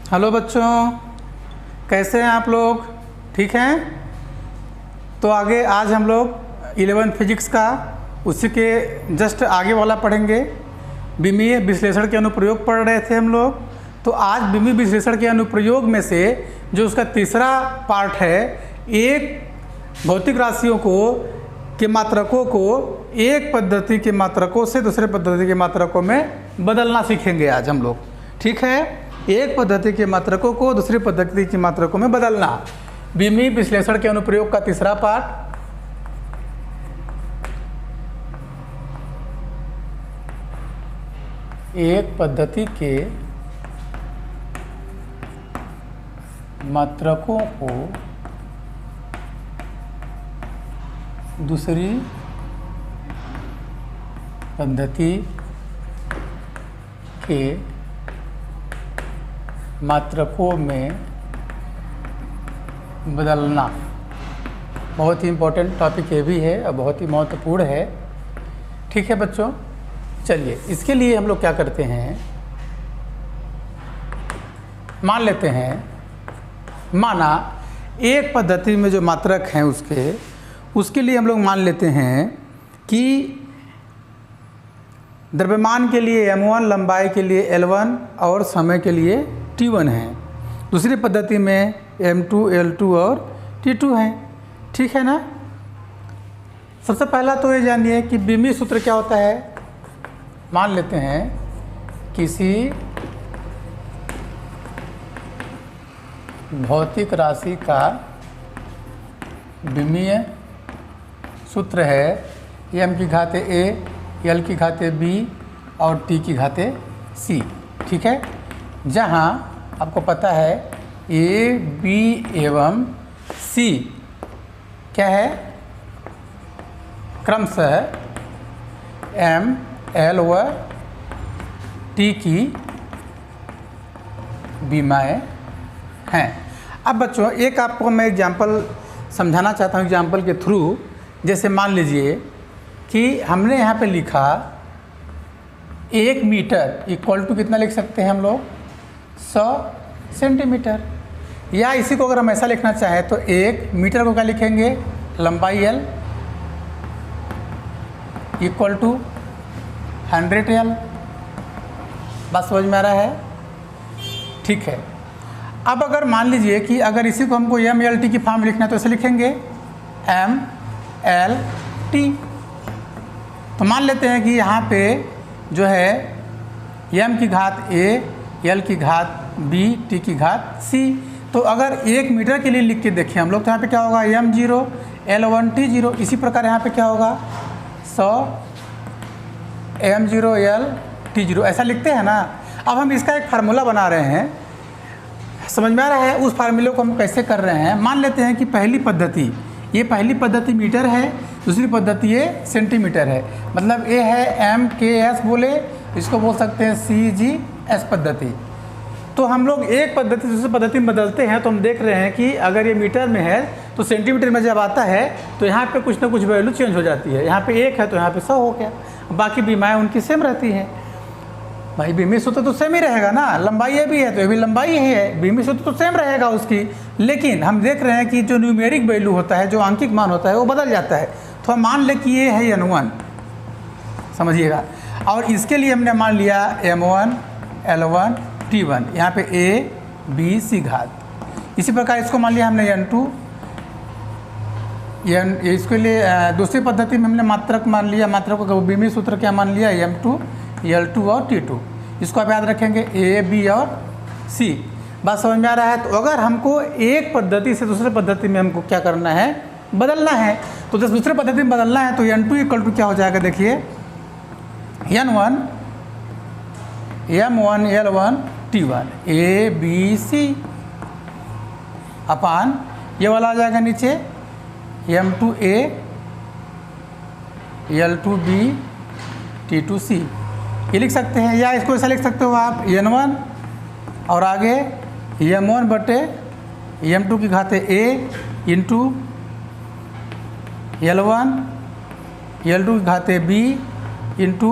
Hello बच्चों, कैसे हैं आप लोग? ठीक हैं? तो आगे आज हम लोग 11 फिजिक्स का उसी के जस्ट आगे वाला पढ़ेंगे। विमीय विश्लेषण के अनुप्रयोग पढ़ रहे थे हम लोग। तो आज विमीय विश्लेषण के अनुप्रयोग में से जो उसका तीसरा पार्ट है, एक भौतिक राशियों के मात्रकों को एक पद्धति के मात्रकों से दूसरे पद्धति के मात्रकों में बदलना सीखेंगे आज हम लोग। ठीक है, एक पद्धति के मात्रकों को दूसरी पद्धति की मात्रकों में बदलना, विमीय विश्लेषण के अनुप्रयोग का तीसरा पार्ट। एक पद्धति के मात्रकों को दूसरी पद्धति के मात्रकों में बदलना बहुत ही इम्पोर्टेंट टॉपिक ये भी है और बहुत ही महत्वपूर्ण है। ठीक है बच्चों, चलिए इसके लिए हम लोग क्या करते हैं, मान लेते हैं, माना एक पद्धति में जो मात्रक हैं उसके लिए हम लोग मान लेते हैं कि द्रव्यमान के लिए m1, लंबाई के लिए L1 और समय के लिए T1 है। दूसरी पद्धति में m2, L2 और T2 है। ठीक है ना? सबसे पहला तो ये जानिए कि विमीय सूत्र क्या होता है। मान लेते हैं किसी भौतिक राशि का विमीय सूत्र है m की घाते a, L की घाते b और T की घाते c। ठीक है, जहाँ आपको पता है a, b एवं c क्या है, क्रमशः m, l व t की विमाएँ हैं। अब बच्चों एक आपको मैं एग्जाम्पल समझाना चाहता हूँ, एग्जाम्पल के थ्रू। जैसे मान लीजिए कि हमने यहाँ पे लिखा 1 मीटर इक्वल टू कितना लिख सकते हैं हम लोग, 100 सेंटीमीटर। या इसी को अगर हम ऐसा लिखना चाहें तो 1 मीटर को क्या लिखेंगे, लंबाई L इक्वल टू 100 L। बात समझ में आ रहा है? ठीक है। अब अगर मान लीजिए कि अगर इसी को हमको MLT की फॉर्म में लिखना है तो ऐसे लिखेंगे MLT। तो मान लेते हैं कि यहाँ पे जो है m की घात a, L की घात b, T की घात c। तो अगर 1 मीटर के लिए लिख के देखें हम लोग तो यहाँ पे क्या होगा, m0, L1, T0। इसी प्रकार यहाँ पे क्या होगा, 100 m0, L, T0 ऐसा लिखते हैं ना। अब हम इसका एक फार्मूला बना रहे हैं, समझ में आ रहा है? उस फार्मूले को हम कैसे कर रहे हैं, मान लेते हैं कि पहली पद्धति, ये पहली पद्धति मीटर है, दूसरी पद्धति ये सेंटीमीटर है। मतलब ये है MKS बोले, इसको बोल सकते हैं CGS पद्धति। तो हम लोग एक पद्धति से दूसरी पद्धति में बदलते हैं तो हम देख रहे हैं कि अगर ये मीटर में है तो सेंटीमीटर में जब आता है तो यहाँ पे कुछ ना कुछ वैल्यू चेंज हो जाती है। यहाँ पे 1 है तो यहाँ पे 100 हो गया, बाकी विमाएँ उनकी सेम रहती हैं। भाई विमीय सूत्र तो सेम ही रहेगा ना, लंबाई ये भी है तो ये भी लंबाई ही है, विमीय सूत्र तो सेम रहेगा उसकी। लेकिन हम देख रहे हैं कि जो न्यूमेरिक वैल्यू होता है, जो आंकिक मान होता है वो बदल जाता है। तो हम मान लें कि ये है N1, समझिएगा, और इसके लिए हमने मान लिया M1, L1, T1, यहाँ पे A, B, C घात। इसी प्रकार इसको मान लिया हमने N2, इसके लिए दूसरी पद्धति में हमने मात्रक मान लिया, मात्रक को विमीय सूत्र क्या मान लिया, M2, L2 और T2। इसको आप याद रखेंगे A, B और C। बात समझ में आ रहा है? तो अगर हमको एक पद्धति से दूसरे पद्धति में हमको क्या करना है, बदलना है, तो जब दूसरे पद्धति में बदलना है तो N2 इक्वल टू क्या हो जाएगा, देखिए N1 M1 L1 T1 A B C अपान ये वाला आ जाएगा नीचे M2 A L2 B T2 C। ये लिख सकते हैं, या इसको ऐसा लिख सकते हो आप N1 और आगे M1 बटे M2 की घाते A इंटू L1 L2 की घाते B इंटू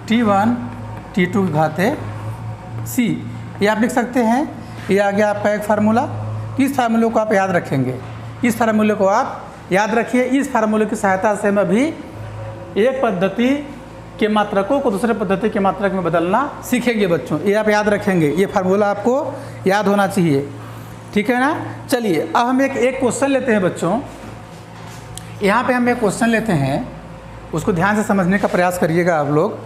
T1 T2 की घाते C। ये आप लिख सकते हैं। ये आ गया आपका एक फार्मूला। इस फार्मूले को आप याद रखेंगे, इस फार्मूले को आप याद रखिए। इस फार्मूले की सहायता से हम अभी एक पद्धति के मात्रकों को दूसरे पद्धति के मात्रक में बदलना सीखेंगे बच्चों। ये आप याद रखेंगे, ये फार्मूला आपको याद होना चाहिए, ठीक है ना। चलिए अब हम एक क्वेश्चन लेते हैं बच्चों। यहाँ पे हम एक क्वेश्चन लेते हैं, उसको ध्यान से समझने का प्रयास करिएगा आप लोग।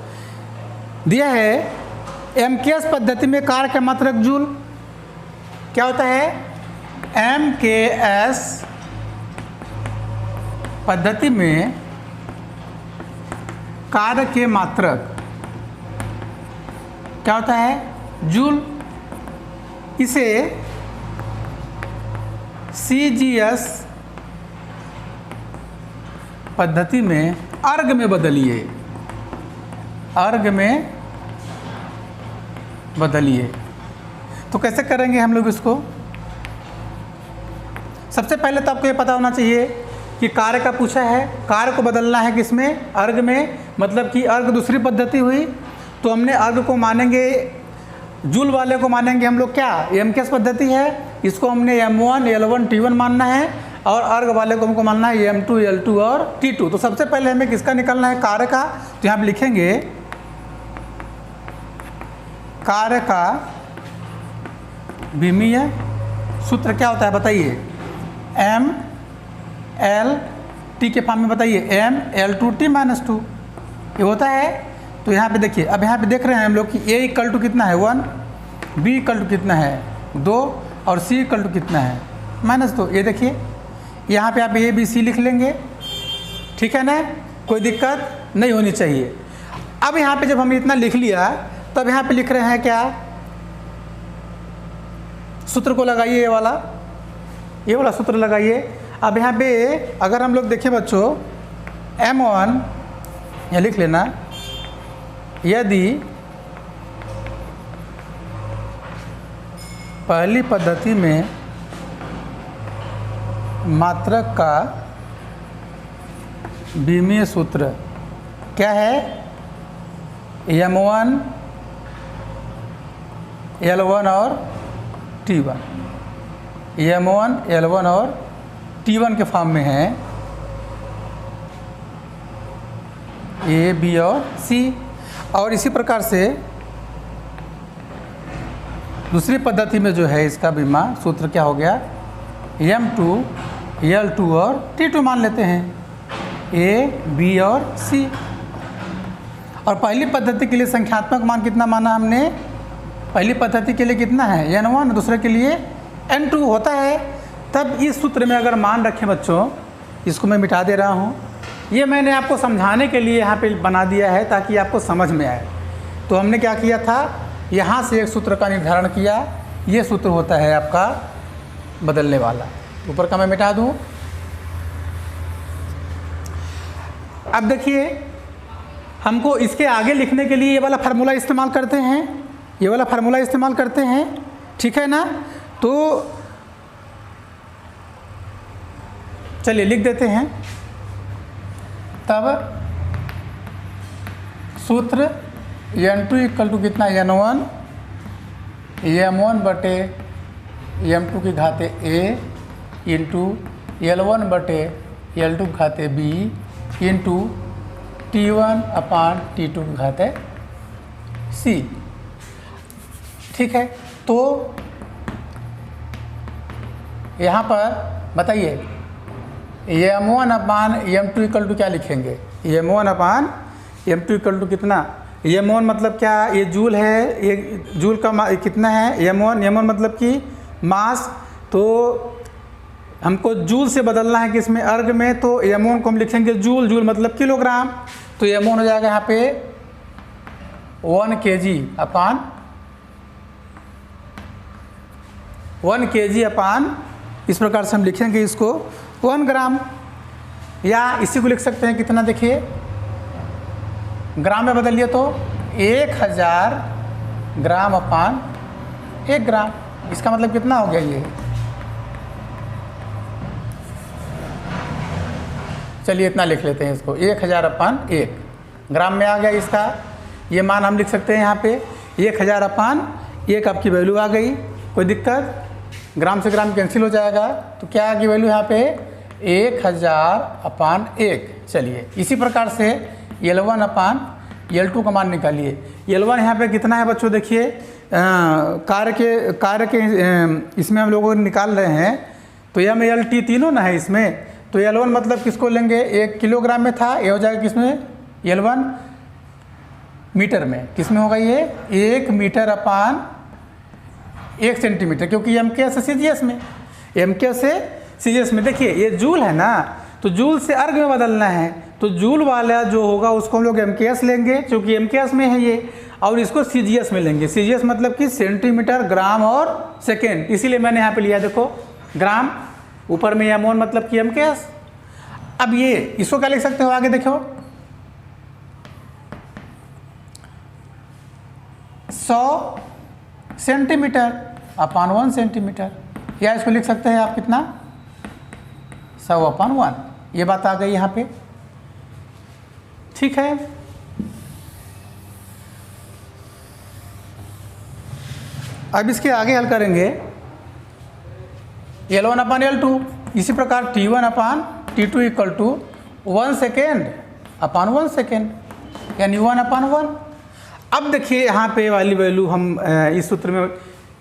दिया है एमकेएस पद्धति में कार्य का मात्रक जूल। क्या होता है? एमकेएस पद्धति में कार्य के मात्रक क्या होता है? जूल। इसे सीजीएस पद्धति में अर्ग में बदलिए, अर्ग में बदलिए। तो कैसे करेंगे हम लोग इसको? सबसे पहले तो आपको ये पता होना चाहिए कि कार्य का पूछा है, कार्य को बदलना है किसमें? अर्ग में। मतलब कि अर्ग दूसरी पद्धति हुई, तो हमने अर्ग को मानेंगे, जूल वाले को मानेंगे हम लोग क्या? एमकेएस पद्धति है, इसको हमने M1 L1 T1 मानना है, और अर्ग वाले को हमको मानना है M2 L2 और T2। तो सबसे पहले हमें किसका निकालना है? कार्य का। तो यहाँ पे लिखेंगे कार्य का विमीय सूत्र क्या होता है बताइए? M L T के फॉर्म में बताइए, M L2 T - 2 ये होता है। तो यहाँ पे देखिए, अब यहाँ पे देख रहे हैं हम लोग कि A इक्वल टू कितना है? 1, B इक्वल टू कितना है? 2, और C इक्वल टू कितना है? -2। ये देखिए यहाँ पे आप A B C लिख लेंगे, ठीक है ना, कोई दिक्कत नहीं होनी चाहिए। अब यहाँ पे जब हमने इतना लिख लिया, तब यहाँ पे लिख रहे हैं क्या? सूत्र को लगाइए, ये वाला सूत्र लगाइए। अब यहाँ पे अगर हम लोग देखें बच्चों, M1 यहाँ लिख लेना, यदि पहली पद्धति में मात्रक का विमीय सूत्र क्या है? M1 L1 और T1, M1 L1 और T1 के फॉर्म में है, A B और C। और इसी प्रकार से दूसरी पद्धति में जो है इसका विमा सूत्र क्या हो गया? M2 L2 और T2 मान लेते हैं, A B और C। और पहली पद्धति के लिए संख्यात्मक मान कितना माना हमने? पहली पद्धति के लिए कितना है? N1, दूसरे के लिए N2 होता है। तब इस सूत्र में अगर मान रखें बच्चों, इसको मैं मिटा दे रहा हूँ, ये मैंने आपको समझाने के लिए यहाँ पे बना दिया है ताकि आपको समझ में आए। तो हमने क्या किया था, यहाँ से एक सूत्र का निर्धारण किया, ये सूत्र होता है आपका बदलने वाला। ऊपर का मैं मिटा दूँ। अब देखिए, हमको इसके आगे लिखने के लिए ये वाला फार्मूला इस्तेमाल करते हैं, ये वाला फार्मूला इस्तेमाल करते हैं, ठीक है ना। तो चलिए लिख देते हैं। तब सूत्र N2 इक्वल टू कितना? N1 M1 बटे M2 की घाते A इंटू L1 बटे L2 की घाते B इंटू T1 अपान T2 की घाते C, ठीक है। तो यहाँ पर बताइए M1 upon M2 equal to क्या लिखेंगे? M1 upon M2 equal to कितना? M1 मतलब क्या? ये जूल है, ये जूल का कितना है? M1 मतलब कि मास। तो हमको जूल से बदलना है किसमें? अर्ग में। तो M1 को हम लिखेंगे जूल, जूल मतलब किलोग्राम। तो M1 हो जाएगा यहाँ पे 1 kg अपान 1 kg अपान, इस प्रकार से हम लिखेंगे इसको 1 ग्राम। या इसी को लिख सकते हैं कितना? देखिए ग्राम में बदलिए तो 1000 ग्राम अपान 1 ग्राम। इसका मतलब कितना हो गया? ये चलिए इतना लिख लेते हैं इसको, 1000 अपान 1 ग्राम में आ गया इसका। ये मान हम लिख सकते हैं यहाँ पे 1000 अपान एक आपकी वैल्यू आ गई, कोई दिक्कत? ग्राम से ग्राम कैंसिल हो जाएगा, तो क्या आ गई वैल्यू यहाँ पे 1000/1। चलिए इसी प्रकार से L1/L2 का मान निकालिए। L1 यहाँ पे कितना है बच्चों? देखिए कार्य के इसमें हम लोगों निकाल रहे हैं, तो MLT तीनों ना है इसमें, तो L1 मतलब किसको लेंगे? 1 किलोग्राम में था, ये हो जाएगा किसमें? L1 मीटर में। किस में होगा ये? 1 मीटर/1 सेंटीमीटर, क्योंकि MKS से CGS में, MKS से CGS में। देखिए ये जूल है ना, तो जूल से अर्ग में बदलना है, तो जूल वाला जो होगा उसको हम लोग MKS लेंगे, क्योंकि MKS में है ये, और इसको CGS में लेंगे। CGS मतलब कि सेंटीमीटर, ग्राम और सेकेंड, इसीलिए मैंने यहाँ पे लिया देखो ग्राम, ऊपर में M1 मतलब कि MKS। अब ये इसको क्या लिख सकते हो आगे देखो, 100 सेंटीमीटर/1 सेंटीमीटर, या इसको लिख सकते हैं आप कितना? 100/1। ये बात आ गई यहाँ पे, ठीक है। अब इसके आगे हल करेंगे L1/L2, इसी प्रकार T1/T2 = 1 सेकेंड/1 सेकेंड, यानी 1/1। अब देखिए यहाँ पे वाली वैल्यू हम इस सूत्र में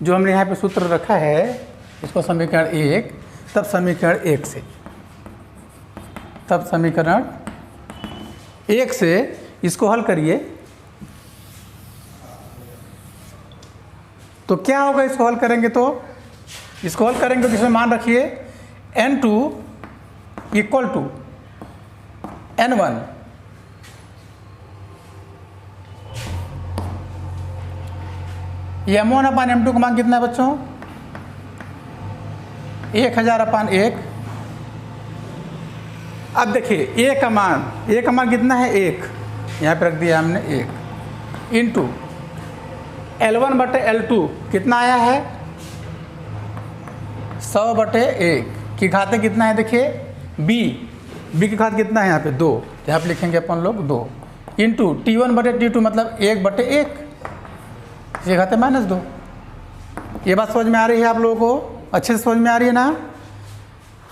जो हमने यहाँ पे सूत्र रखा है, इसको समीकरण 1, तब समीकरण 1 से, इसको हल करिए, तो क्या होगा? इसको हल करेंगे तो इसमें मान रखिए N2 = N1, M1/M2 का मान कितना है बच्चों? 1000/1। अब देखिए ए का मान कितना है? 1, यहाँ पे रख दिया हमने 1, इंटू L1/L2 कितना आया है? 100/1 की घाते कितना है? देखिए b की घात कितना है यहाँ पे? 2, यहाँ पे लिखेंगे अपन लोग 2, इंटू T1/T2 मतलब 1/1, ये घाते -2। ये बात समझ में आ रही है आप लोगों को? अच्छे से समझ में आ रही है ना?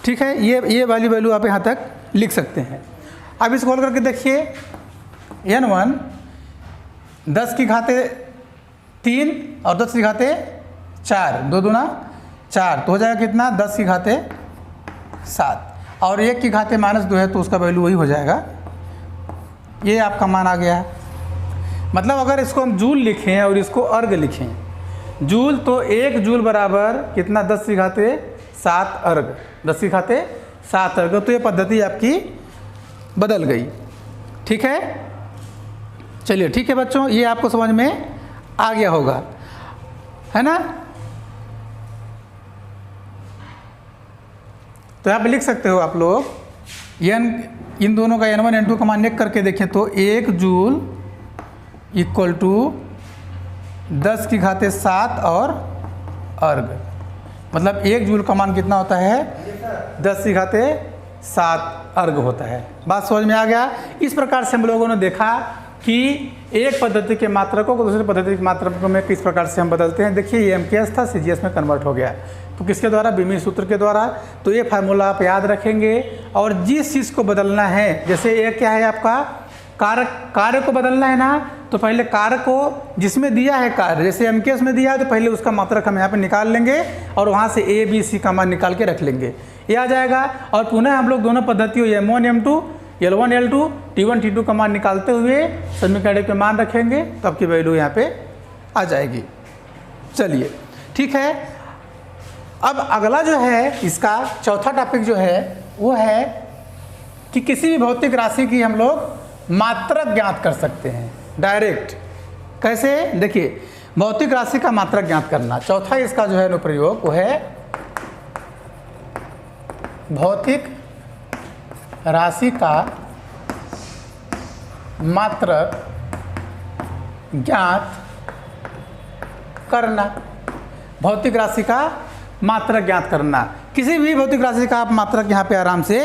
ठीक है, ये वाली वैल्यू आप यहाँ तक लिख सकते हैं। अब इसको हल करके देखिए, N1 10 की घाते 3 और 10 की घाते 4, 2 दूना 4, तो हो जाएगा कितना? 10 की घाते 7, और 1 की घाते -2 है, तो उसका वैल्यू वही हो जाएगा। ये आपका मान आ गया। मतलब अगर इसको हम जूल लिखें और इसको अर्ग लिखें, जूल तो 1 जूल बराबर कितना? 10 की घाते 7 अर्ग, 10 की घाते 7 अर्ग। तो ये पद्धति आपकी बदल गई, ठीक है। चलिए ठीक है बच्चों, ये आपको समझ में आ गया होगा, है ना? तो यहाँ पे लिख सकते हो आप लोग, इन दोनों का N1 N2 का मान लिख करके देखें तो 1 जूल = 10 की घाते 7 और अर्ग, मतलब 1 जूल का मान कितना होता है? 10 की घाते 7 अर्ग होता है। बात समझ में आ गया? इस प्रकार से हम लोगों ने देखा कि एक पद्धति के मात्रकों को दूसरे पद्धति के मात्रकों में किस प्रकार से हम बदलते हैं। देखिए ये MKS था, CGS में कन्वर्ट हो गया, तो किसके द्वारा? बीमी सूत्र के द्वारा। तो ये फार्मूला आप याद रखेंगे, और जिस चीज़ को बदलना है, जैसे ये क्या है आपका कार्य को बदलना है ना, तो पहले कार्य को जिसमें दिया है कार्य, जैसे MKS में दिया है, तो पहले उसका मात्रक हम यहाँ पे निकाल लेंगे और वहाँ से A B C का मान निकाल के रख लेंगे, ये आ जाएगा। और पुनः हम लोग दोनों पद्धतियों M1 M2 L1 L2 T1 T2 का मान निकालते हुए समीकरण पे मान रखेंगे, तो आपकी वैल्यू यहाँ पे आ जाएगी। चलिए ठीक है, अब अगला जो है इसका चौथा टॉपिक जो है वो है कि किसी भी भौतिक राशि की हम लोग मात्रक ज्ञात कर सकते हैं डायरेक्ट। कैसे? देखिए भौतिक राशि का मात्रक ज्ञात करना, चौथा इसका जो है अनुप्रयोग वो है भौतिक राशि का मात्रक ज्ञात करना। भौतिक राशि का मात्रक ज्ञात करना, किसी भी भौतिक राशि का आप मात्रक यहाँ पे आराम से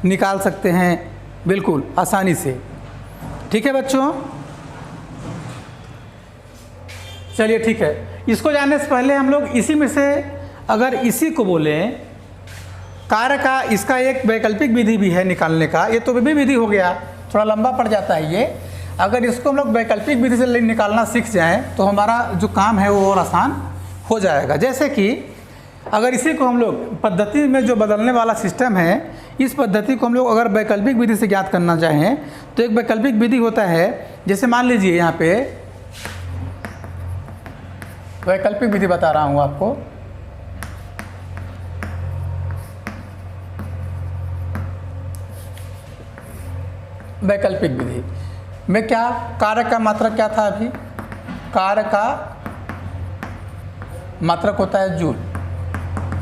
निकाल सकते हैं, बिल्कुल आसानी से। ठीक है बच्चों, चलिए ठीक है, इसको जानने से पहले हम लोग इसी में से अगर इसी को बोलें कार्य का, इसका एक वैकल्पिक विधि भी है निकालने का। ये तो भी विधि हो गया, थोड़ा लंबा पड़ जाता है ये। अगर इसको हम लोग वैकल्पिक विधि से निकालना सीख जाएं तो हमारा जो काम है वो और आसान हो जाएगा। जैसे कि अगर इसी को हम लोग पद्धति में जो बदलने वाला सिस्टम है, इस पद्धति को हम लोग अगर वैकल्पिक विधि से ज्ञात करना चाहें तो एक वैकल्पिक विधि होता है, जैसे मान लीजिए यहाँ पे वैकल्पिक विधि बता रहा हूँ आपको। वैकल्पिक विधि में क्या कार्य का मात्रक क्या था अभी, कार्य का मात्रक होता है जूल,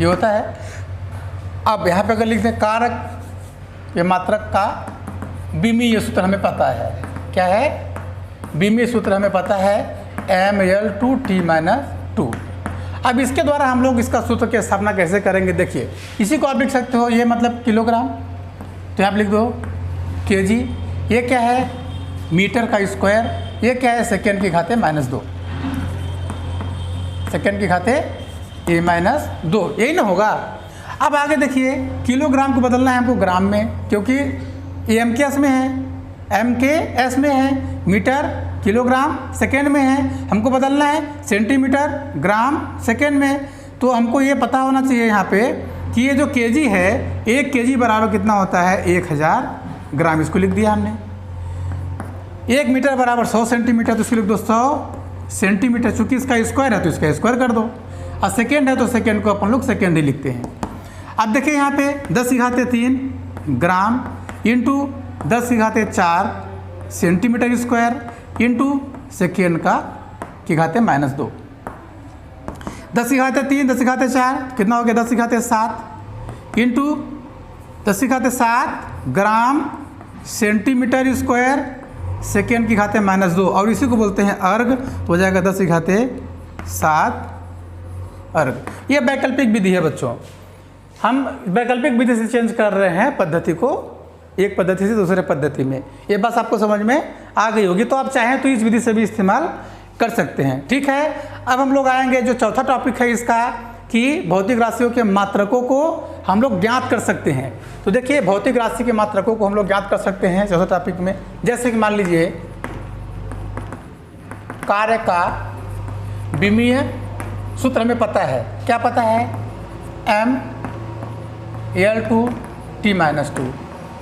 ये होता है। अब यहाँ पे अगर लिखते हैं कारक के मात्रक का बीमीय सूत्र हमें पता है, क्या है बीमीय सूत्र हमें पता है ml/t-2। अब इसके द्वारा हम लोग इसका सूत्र की स्थापना कैसे करेंगे, देखिए इसी को आप लिख सकते हो, ये मतलब किलोग्राम, तो आप लिख दो केजी, ये क्या है मीटर का स्क्वायर, ये क्या है सेकेंड की घाते -2, सेकेंड की घाते -2, यही ना होगा। अब आगे देखिए किलोग्राम को बदलना है हमको ग्राम में, क्योंकि ये MKS में है, MKS में है, मीटर किलोग्राम सेकेंड में है, हमको बदलना है सेंटीमीटर ग्राम सेकेंड में। तो हमको ये पता होना चाहिए यहाँ पे कि ये जो केजी है, 1 केजी बराबर कितना होता है 1000 ग्राम, इसको लिख दिया हमने। 1 मीटर बराबर 100 सेंटीमीटर, तो इसको लिख दो 100 सेंटीमीटर, चूँकि इसका स्क्वायर है तो इसका स्क्वायर कर दो, और सेकेंड है तो सेकेंड को अपन लोग सेकेंड ही लिखते हैं। अब देखिए यहाँ पे 10⁻³ gram into 10⁻4 centimetre square into second की घाते -2, 10⁻³ 10⁻4 कितना हो गया 10⁻7 into 10⁻7 gram centimetre square second की घाते -2, और इसी को बोलते हैं अर्ग, तो हो जाएगा 10⁻7 अर्ग। ये वैकल्पिक विधि है बच्चों, हम वैकल्पिक विधि से चेंज कर रहे हैं पद्धति को, एक पद्धति से दूसरे पद्धति में। ये बस आपको समझ में आ गई होगी, तो आप चाहें तो इस विधि से भी इस्तेमाल कर सकते हैं। ठीक है, अब हम लोग आएंगे जो चौथा टॉपिक है इसका, कि भौतिक राशियों के मात्रकों को हम लोग ज्ञात कर सकते हैं। तो देखिए भौतिक राशि के मात्रकों को हम लोग ज्ञात कर सकते हैं चौथे टॉपिक में। जैसे कि मान लीजिए कार्य का विमीय सूत्र हमें पता है, क्या पता है ml/t-2,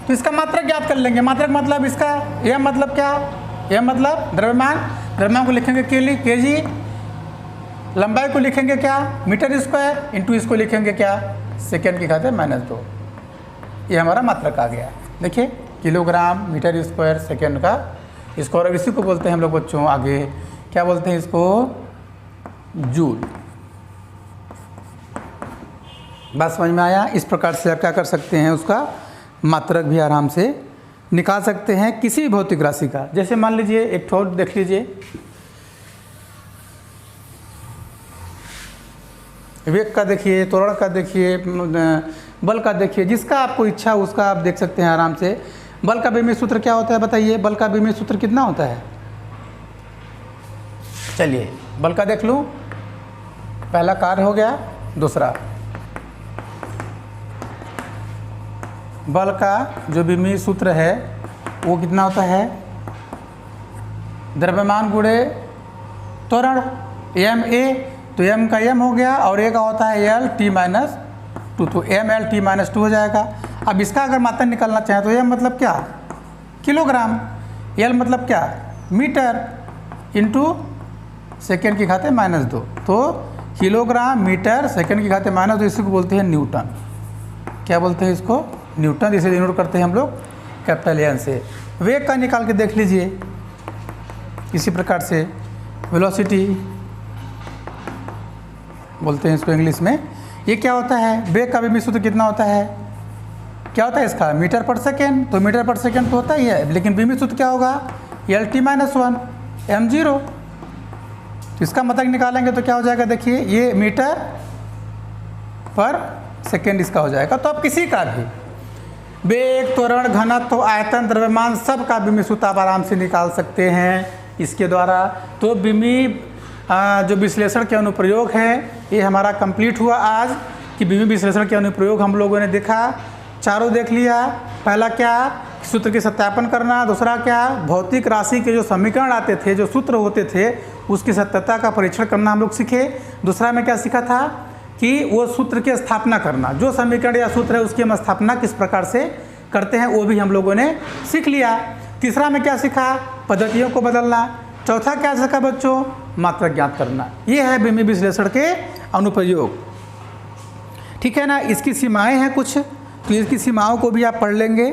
तो इसका मात्रक ज्ञात कर लेंगे। मात्रक मतलब इसका यह मतलब क्या, यह मतलब द्रव्यमान, द्रव्यमान को लिखेंगे केजी, लंबाई को लिखेंगे क्या मीटर स्क्वायर, इंटू इसको लिखेंगे क्या सेकेंड की घाते -2, ये हमारा मात्रक आ गया। देखिए किलोग्राम मीटर स्क्वायर सेकेंड का स्क्वायर, इसी को बोलते हैं हम लोग बच्चों आगे क्या बोलते हैं इसको जूल। बात समझ में आया। इस प्रकार से आप क्या कर सकते हैं, उसका मात्रक भी आराम से निकाल सकते हैं किसी भी भौतिक राशि का। जैसे मान लीजिए एक ठोस देख लीजिए, वेग का देखिए, त्वरण का देखिए, बल का देखिए, जिसका आपको इच्छा उसका आप देख सकते हैं आराम से। बल का विमीय सूत्र क्या होता है बताइए, बल का विमीय सूत्र कितना होता है, चलिए बल का देख लूँ। पहला कार्य हो गया, दूसरा बल का जो विमीय सूत्र है वो कितना होता है, द्रव्यमान गुणे त्वरण ma, तो m का m हो गया और a का होता है l/t-2, तो ml/t-2 हो जाएगा। अब इसका अगर मात्रक निकालना चाहें तो m मतलब क्या किलोग्राम, l मतलब क्या मीटर, इंटू सेकेंड की घाते -2, तो किलोग्राम मीटर सेकेंड की घाते -2, इसी को बोलते हैं न्यूटन। क्या बोलते हैं इसको न्यूटन, इसे डिनोट करते हैं हम लोग कैपिटल N से। वेग का निकाल के देख लीजिए इसी प्रकार से, वेलोसिटी बोलते हैं इसको इंग्लिश में। ये क्या होता है, वेग का विमीय सूत्र कितना होता है, क्या होता है इसका मीटर पर सेकेंड, तो मीटर पर सेकेंड तो होता ही है, लेकिन विमीय सूत्र क्या होगा l/t-1 m0। तो इसका मात्रक निकालेंगे तो क्या हो जाएगा, देखिए ये मीटर पर सेकेंड इसका हो जाएगा। तो आप किसी का भी वेग, त्वरण, घनत्व, आयतन, द्रव्यमान सब का विमीय सूत्र आप आराम से निकाल सकते हैं इसके द्वारा। तो विमीय जो विश्लेषण के अनुप्रयोग है ये हमारा कंप्लीट हुआ आज कि विभिन्न विश्लेषण के अनुप्रयोग हम लोगों ने देखा, चारों देख लिया। पहला क्या, सूत्र के सत्यापन करना। दूसरा क्या, भौतिक राशि के जो समीकरण आते थे, जो सूत्र होते थे, उसकी सत्यता का परीक्षण करना हम लोग सीखे। दूसरा में क्या सीखा था कि वो सूत्र की स्थापना करना, जो समीकरण या सूत्र है उसकी हम स्थापना किस प्रकार से करते हैं वो भी हम लोगों ने सीख लिया। तीसरा में क्या सीखा, पद्धतियों को बदलना। चौथा क्या सीखा बच्चों, मात्रक ज्ञात करना। ये है विमित विश्लेषण के अनुप्रयोग। ठीक है ना, इसकी सीमाएं हैं कुछ, तो इसकी सीमाओं को भी आप पढ़ लेंगे।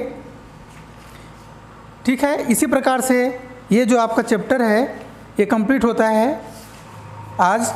ठीक है, इसी प्रकार से ये जो आपका चैप्टर है ये कंप्लीट होता है आज।